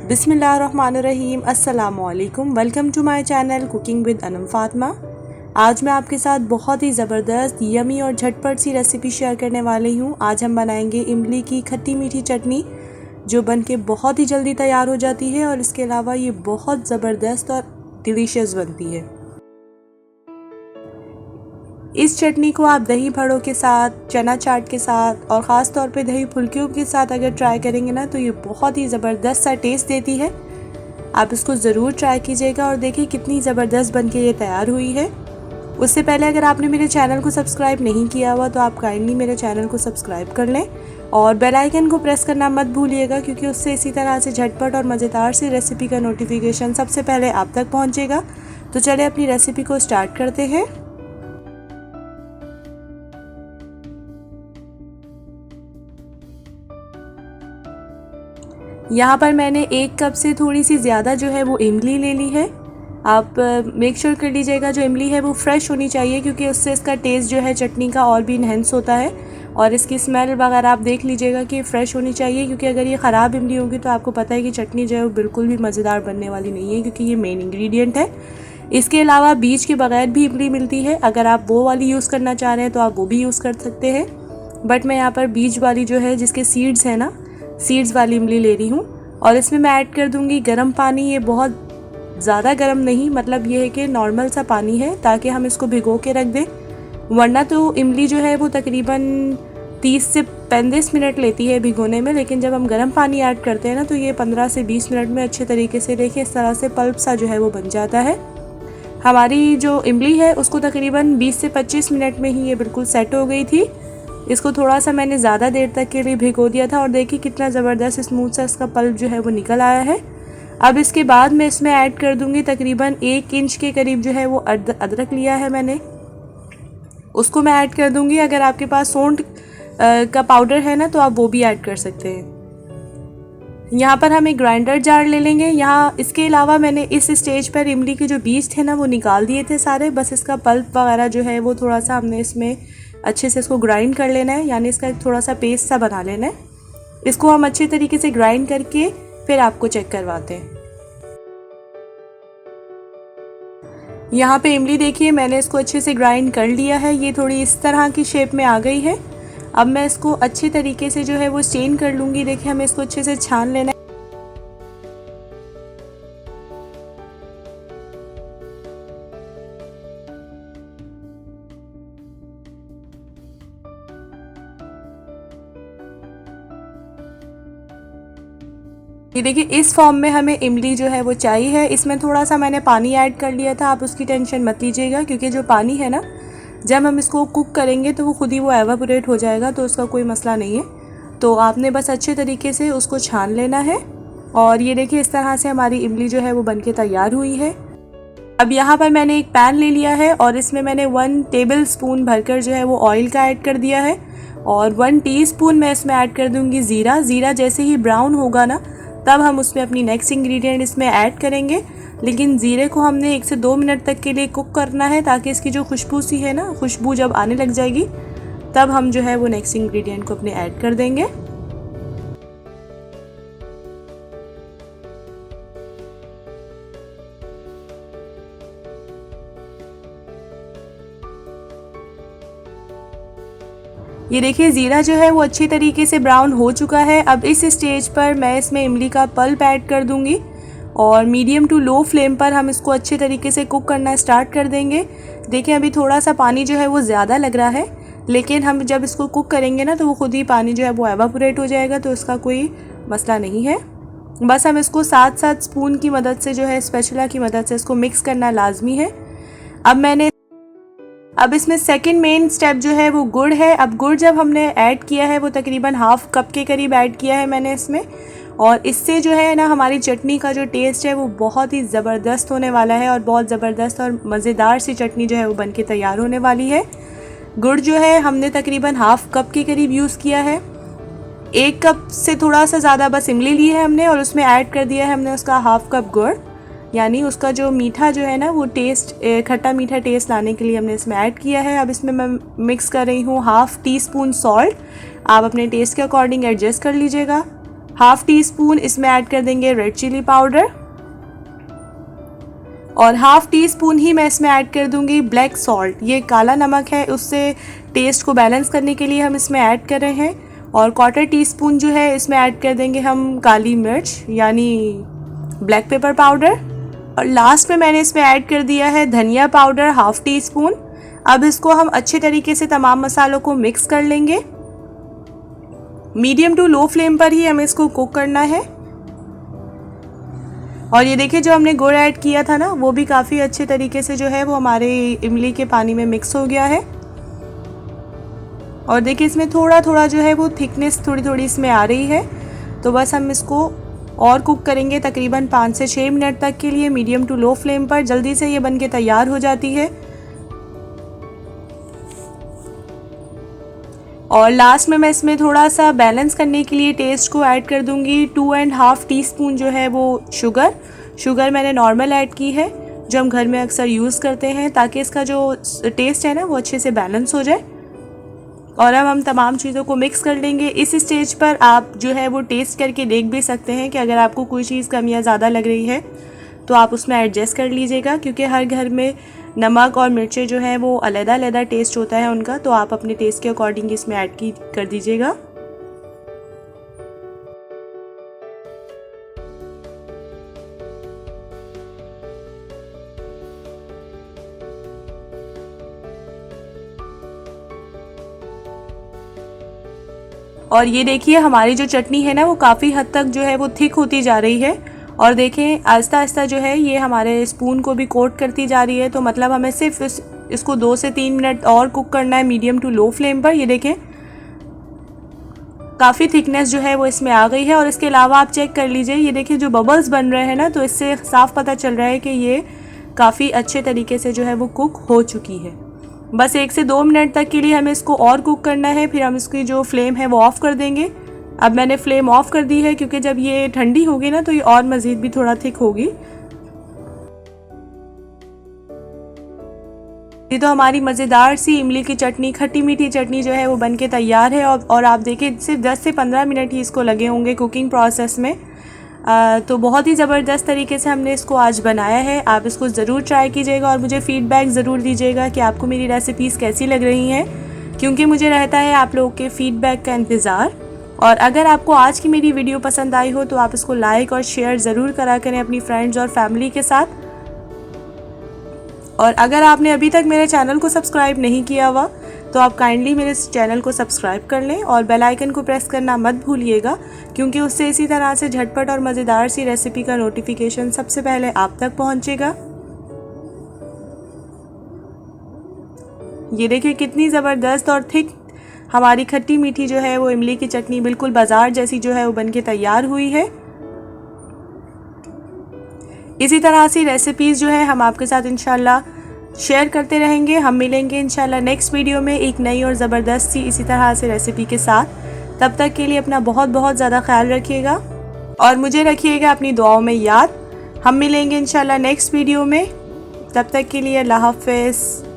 बिस्मिल्लाहिर्रहमानिर्रहीम। अस्सलामुअलैकुम। Welcome to my channel cooking with Anam Fatima. आज मैं आपके साथ बहुत ही ज़बरदस्त यमी और झटपट सी रेसिपी शेयर करने वाली हूँ। आज हम बनाएंगे इमली की खट्टी मीठी चटनी, जो बनके बहुत ही जल्दी तैयार हो जाती है और इसके अलावा ये बहुत ज़बरदस्त और डिलीशियस बनती है। इस चटनी को आप दही भड़ों के साथ, चना चाट के साथ और ख़ास तौर पे दही फुल्कियों के साथ अगर ट्राई करेंगे ना तो ये बहुत ही ज़बरदस्त सा टेस्ट देती है। आप इसको ज़रूर ट्राई कीजिएगा और देखिए कितनी ज़बरदस्त बनके ये तैयार हुई है। उससे पहले अगर आपने मेरे चैनल को सब्सक्राइब नहीं किया हुआ तो आप काइंडली मेरे चैनल को सब्सक्राइब कर लें और बेल आइकन को प्रेस करना मत भूलिएगा, क्योंकि उससे इसी तरह से झटपट और मज़ेदार सी रेसिपी का नोटिफिकेशन सबसे पहले आप तक पहुँचेगा। तो चलिए अपनी रेसिपी को स्टार्ट करते हैं। यहाँ पर मैंने 1 कप से थोड़ी सी ज़्यादा जो है वो इमली ले ली है। आप मेक श्योर कर लीजिएगा जो इमली है वो फ्रेश होनी चाहिए, क्योंकि उससे इसका टेस्ट जो है चटनी का और भी इन्हेंस होता है। और इसकी स्मेल वगैरह आप देख लीजिएगा कि फ्रेश होनी चाहिए, क्योंकि अगर ये ख़राब इमली होगी तो आपको पता है कि चटनी जो है वो बिल्कुल भी मज़ेदार बनने वाली नहीं है, क्योंकि ये मेन इंग्रेडिएंट है। इसके अलावा बीज के बगैर भी इमली मिलती है, अगर आप वो वाली यूज़ करना चाह रहे हैं तो आप वो भी यूज़ कर सकते हैं। बट मैं यहाँ पर बीज वाली जो है, जिसके सीड्स हैं ना, सीड्स वाली इमली ले रही हूँ। और इसमें मैं ऐड कर दूँगी गर्म पानी। ये बहुत ज़्यादा गर्म नहीं, मतलब ये है कि नॉर्मल सा पानी है, ताकि हम इसको भिगो के रख दें। वरना तो इमली जो है वो तकरीबन 30 से 35 मिनट लेती है भिगोने में, लेकिन जब हम गर्म पानी ऐड करते हैं ना तो ये 15 से 20 मिनट में अच्छे तरीके से, देखिए इस तरह से पल्प सा जो है वो बन जाता है। हमारी जो इमली है उसको तकरीबन 20 से 25 मिनट में ही ये बिल्कुल सेट हो गई थी। इसको थोड़ा सा मैंने ज़्यादा देर तक के लिए भिगो दिया था और देखिए कितना ज़बरदस्त स्मूथ सा इसका पल्प जो है वो निकल आया है। अब इसके बाद मैं इसमें ऐड कर दूंगी तकरीबन 1 इंच के करीब जो है वो अदरक लिया है मैंने, उसको मैं ऐड कर दूंगी। अगर आपके पास सौंठ का पाउडर है ना तो आप वो भी ऐड कर सकते हैं। यहाँ पर हम एक ग्राइंडर जार ले लेंगे। यहाँ इसके अलावा मैंने इस स्टेज पर इमली के जो बीज थे ना वो निकाल दिए थे सारे, बस इसका पल्प वगैरह जो है वो थोड़ा सा हमने इसमें अच्छे से इसको ग्राइंड कर लेना है, यानी इसका थोड़ा सा पेस्ट सा बना लेना है। इसको हम अच्छे तरीके से ग्राइंड करके फिर आपको चेक करवाते हैं। यहाँ पे इमली देखिए मैंने इसको अच्छे से ग्राइंड कर लिया है, ये थोड़ी इस तरह की शेप में आ गई है। अब मैं इसको अच्छे तरीके से जो है वो स्टेन कर लूँगी। देखिए हमें इसको अच्छे से छान लेना है। ये देखिए इस फॉर्म में हमें इमली जो है वो चाहिए है। इसमें थोड़ा सा मैंने पानी ऐड कर लिया था, आप उसकी टेंशन मत लीजिएगा, क्योंकि जो पानी है ना जब हम इसको कुक करेंगे तो वो खुद ही वो एवापोरेट हो जाएगा, तो उसका कोई मसला नहीं है। तो आपने बस अच्छे तरीके से उसको छान लेना है। और ये देखिए इस तरह से हमारी इमली जो है वो बनके तैयार हुई है। अब यहाँ पर मैंने एक पैन ले लिया है और इसमें मैंने 1 टेबल स्पून भरकर जो है वो ऑयल का ऐड कर दिया है और 1 टीस्पून मैं इसमें ऐड कर दूँगी ज़ीरा। ज़ीरा जैसे ही ब्राउन होगा ना तब हम उसमें अपनी नेक्स्ट इंग्रेडिएंट इसमें ऐड करेंगे, लेकिन ज़ीरे को हमने 1 से 2 मिनट तक के लिए कुक करना है, ताकि इसकी जो खुशबू सी है ना, खुशबू जब आने लग जाएगी तब हम जो है वो नेक्स्ट इंग्रेडिएंट को अपने ऐड कर देंगे। ये देखिए ज़ीरा जो है वो अच्छी तरीके से ब्राउन हो चुका है। अब इस स्टेज पर मैं इसमें इमली का पल्प ऐड कर दूंगी और मीडियम टू लो फ्लेम पर हम इसको अच्छे तरीके से कुक करना स्टार्ट कर देंगे। देखिए अभी थोड़ा सा पानी जो है वो ज़्यादा लग रहा है, लेकिन हम जब इसको कुक करेंगे ना तो वो खुद ही पानी जो है वो एवापोरेट हो जाएगा, तो इसका कोई मसला नहीं है। बस हम इसको 7-7 स्पून की मदद से जो है, स्पैचुला की मदद से इसको मिक्स करना लाजमी है। अब इसमें सेकंड मेन स्टेप जो है वो गुड़ है। अब गुड़ जब हमने ऐड किया है वो तकरीबन ½ कप के करीब ऐड किया है मैंने इसमें, और इससे जो है ना हमारी चटनी का जो टेस्ट है वो बहुत ही ज़बरदस्त होने वाला है और बहुत ज़बरदस्त और मज़ेदार सी चटनी जो है वो बनके तैयार होने वाली है। गुड़ जो है हमने तकरीबन ½ कप के करीब यूज़ किया है। 1 कप से थोड़ा सा ज़्यादा बस इमली ली है हमने और उसमें ऐड कर दिया है हमने उसका ½ कप गुड़, यानी उसका जो मीठा जो है ना वो टेस्ट, खट्टा मीठा टेस्ट लाने के लिए हमने इसमें ऐड किया है। अब इसमें मैं मिक्स कर रही हूँ ½ टीस्पून सॉल्ट। आप अपने टेस्ट के अकॉर्डिंग एडजस्ट कर लीजिएगा। हाफ टी स्पून इसमें ऐड कर देंगे रेड चिली पाउडर, और हाफ टी स्पून ही मैं इसमें ऐड कर दूंगी ब्लैक सॉल्ट। ये काला नमक है, उससे टेस्ट को बैलेंस करने के लिए हम इसमें ऐड कर रहे हैं। और क्वार्टर टी स्पून जो है इसमें ऐड कर देंगे हम काली मिर्च यानी ब्लैक पेपर पाउडर। और लास्ट में मैंने इसमें ऐड कर दिया है धनिया पाउडर हाफ टी स्पून। अब इसको हम अच्छे तरीके से तमाम मसालों को मिक्स कर लेंगे। मीडियम टू लो फ्लेम पर ही हमें इसको कुक करना है। और ये देखिए जो हमने गुड़ ऐड किया था ना, वो भी काफ़ी अच्छे तरीके से जो है वो हमारे इमली के पानी में मिक्स हो गया है। और देखिए इसमें थोड़ा थोड़ा जो है वो थिकनेस थोड़ी थोड़ी इसमें आ रही है। तो बस हम इसको और कुक करेंगे तकरीबन 5 से 6 मिनट तक के लिए मीडियम टू लो फ्लेम पर। जल्दी से ये बनके तैयार हो जाती है। और लास्ट में मैं इसमें थोड़ा सा बैलेंस करने के लिए टेस्ट को ऐड कर दूंगी 2.5 टीस्पून जो है वो शुगर मैंने नॉर्मल ऐड की है, जो हम घर में अक्सर यूज़ करते हैं, ताकि इसका जो टेस्ट है ना वो अच्छे से बैलेंस हो जाए। और अब हम तमाम चीज़ों को मिक्स कर लेंगे। इस स्टेज पर आप जो है वो टेस्ट करके देख भी सकते हैं कि अगर आपको कोई चीज़ कम या ज़्यादा लग रही है तो आप उसमें एडजस्ट कर लीजिएगा, क्योंकि हर घर में नमक और मिर्चें जो हैं वो अलग-अलग टेस्ट होता है उनका। तो आप अपने टेस्ट के अकॉर्डिंग इसमें ऐड कर दीजिएगा। और ये देखिए हमारी जो चटनी है ना वो काफ़ी हद तक जो है वो थिक होती जा रही है। और देखें आहिस्ता आहिस्ता जो है ये हमारे स्पून को भी कोट करती जा रही है। तो मतलब हमें सिर्फ इसको 2 से 3 मिनट और कुक करना है मीडियम टू लो फ्लेम पर। ये देखें काफ़ी थिकनेस जो है वो इसमें आ गई है। और इसके अलावा आप चेक कर लीजिए, ये देखिए जो बबल्स बन रहे हैं ना, तो इससे साफ पता चल रहा है कि ये काफ़ी अच्छे तरीके से जो है वो कुक हो चुकी है। बस 1 से 2 मिनट तक के लिए हमें इसको और कुक करना है, फिर हम इसकी जो फ्लेम है वो ऑफ़ कर देंगे। अब मैंने फ्लेम ऑफ़ कर दी है, क्योंकि जब ये ठंडी होगी ना तो ये और मज़ीद भी थोड़ा थिक होगी। ये तो हमारी मज़ेदार सी इमली की चटनी, खट्टी मीठी चटनी जो है वो बनके तैयार है। और आप देखिए सिर्फ 10 से 15 मिनट ही इसको लगे होंगे कुकिंग प्रोसेस में। तो बहुत ही ज़बरदस्त तरीके से हमने इसको आज बनाया है। आप इसको ज़रूर ट्राई कीजिएगा और मुझे फ़ीडबैक ज़रूर दीजिएगा कि आपको मेरी रेसिपीज़ कैसी लग रही हैं, क्योंकि मुझे रहता है आप लोगों के फ़ीडबैक का इंतज़ार। और अगर आपको आज की मेरी वीडियो पसंद आई हो तो आप इसको लाइक और शेयर ज़रूर करा करें अपनी फ्रेंड्स और फैमिली के साथ। और अगर आपने अभी तक मेरे चैनल को सब्सक्राइब नहीं किया हुआ तो आप काइंडली मेरे इस चैनल को सब्सक्राइब कर लें और बेल आइकन को प्रेस करना मत भूलिएगा, क्योंकि उससे इसी तरह से झटपट और मज़ेदार सी रेसिपी का नोटिफिकेशन सबसे पहले आप तक पहुंचेगा। ये देखिए कितनी ज़बरदस्त और थिक हमारी खट्टी मीठी जो है वो इमली की चटनी बिल्कुल बाजार जैसी जो है वो बनके तैयार हुई है। इसी तरह से रेसिपीज़ जो है हम आपके साथ इंशाल्लाह शेयर करते रहेंगे। हम मिलेंगे इंशाल्लाह नेक्स्ट वीडियो में एक नई और ज़बरदस्त सी इसी तरह से रेसिपी के साथ। तब तक के लिए अपना बहुत बहुत ज़्यादा ख्याल रखिएगा और मुझे रखिएगा अपनी दुआओं में याद। हम मिलेंगे इंशाल्लाह नेक्स्ट वीडियो में। तब तक के लिए अल्लाह हाफ़िज़।